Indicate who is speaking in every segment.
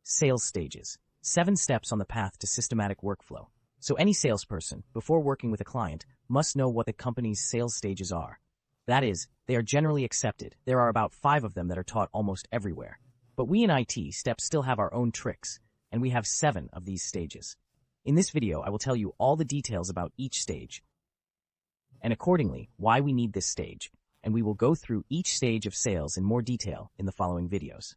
Speaker 1: Sales stages. 7 steps on the path to systematic workflow. So any salesperson, before working with a client, must know what the company's sales stages are. That is, they are generally accepted. There are about 5 of them that are taught almost everywhere. But we in IT steps still have our own tricks, and we have 7 of these stages. In this video, I will tell you all the details about each stage, and accordingly, why we need this stage, and we will go through each stage of sales in more detail in the following videos.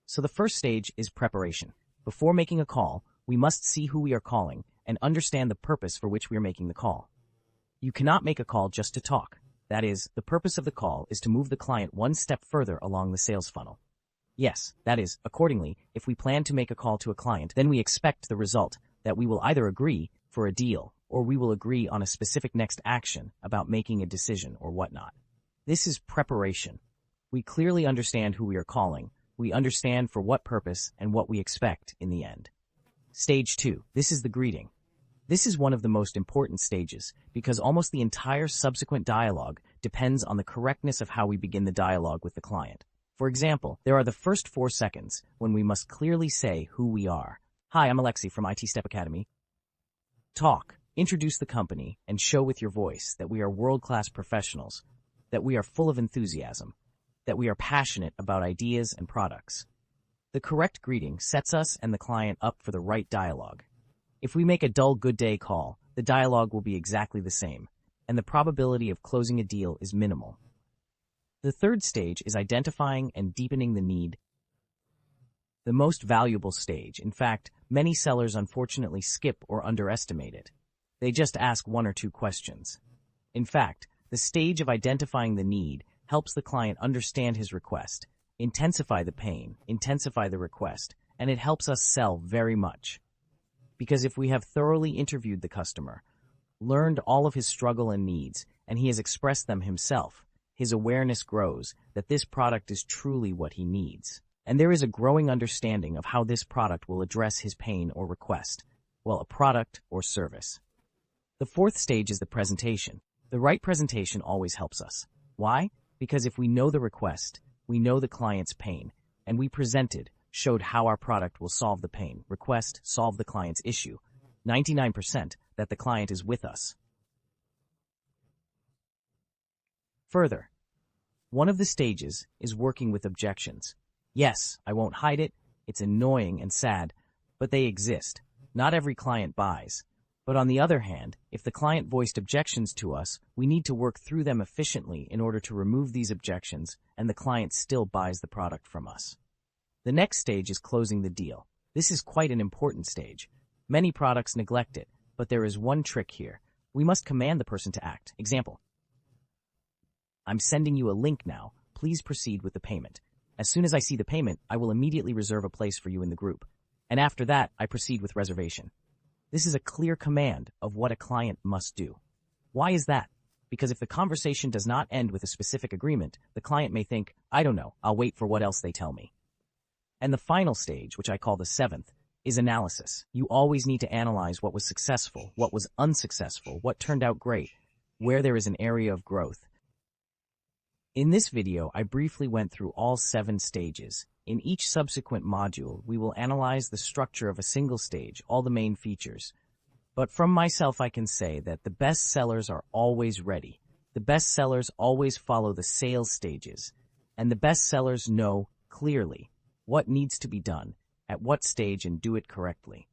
Speaker 1: So the first stage is preparation. Before making a call, we must see who we are calling and understand the purpose for which we are making the call. You cannot make a call just to talk. That is, the purpose of the call is to move the client one step further along the sales funnel. Yes, that is, accordingly, if we plan to make a call to a client, then we expect the result that we will either agree for a deal or we will agree on a specific next action about making a decision or whatnot. This is preparation. We clearly understand who we are calling. We understand for what purpose and what we expect in the end. Stage 2. This is the greeting. This is one of the most important stages because almost the entire subsequent dialogue depends on the correctness of how we begin the dialogue with the client. For example, there are the first 4 seconds when we must clearly say who we are. Hi, I'm Alexi from IT Step Academy. Talk, introduce the company, and show with your voice that we are world-class professionals, that we are full of enthusiasm, that we are passionate about ideas and products. The correct greeting sets us and the client up for the right dialogue. If we make a dull good day call, the dialogue will be exactly the same, and the probability of closing a deal is minimal. The third stage is identifying and deepening the need. The most valuable stage. In fact, many sellers unfortunately skip or underestimate it. They just ask 1 or 2 questions. In fact, the stage of identifying the need helps the client understand his request, intensify the pain, intensify the request, and it helps us sell very much. Because if we have thoroughly interviewed the customer, learned all of his struggle and needs, and he has expressed them himself, his awareness grows that this product is truly what he needs. And there is a growing understanding of how this product will address his pain or request, well, a product or service. The fourth stage is the presentation. The right presentation always helps us. Why? Because if we know the request, we know the client's pain, and we showed how our product will solve the pain, request, solve the client's issue, 99% that the client is with us. Further, one of the stages is working with objections. Yes, I won't hide it, it's annoying and sad, but they exist. Not every client buys. But on the other hand, if the client voiced objections to us, we need to work through them efficiently in order to remove these objections, and the client still buys the product from us. The next stage is closing the deal. This is quite an important stage. Many products neglect it, but there is one trick here. We must command the person to act. Example: I'm sending you a link now. Please proceed with the payment. As soon as I see the payment, I will immediately reserve a place for you in the group. And after that, I proceed with reservation. This is a clear command of what a client must do. Why is that? Because if the conversation does not end with a specific agreement, the client may think, I don't know, I'll wait for what else they tell me. And the final stage, which I call the 7th, is analysis. You always need to analyze what was successful, what was unsuccessful, what turned out great, where there is an area of growth. In this video, I briefly went through all 7 stages. In each subsequent module, we will analyze the structure of a single stage, all the main features. But from myself, I can say that the best sellers are always ready. The best sellers always follow the sales stages. And the best sellers know clearly what needs to be done, at what stage, and do it correctly.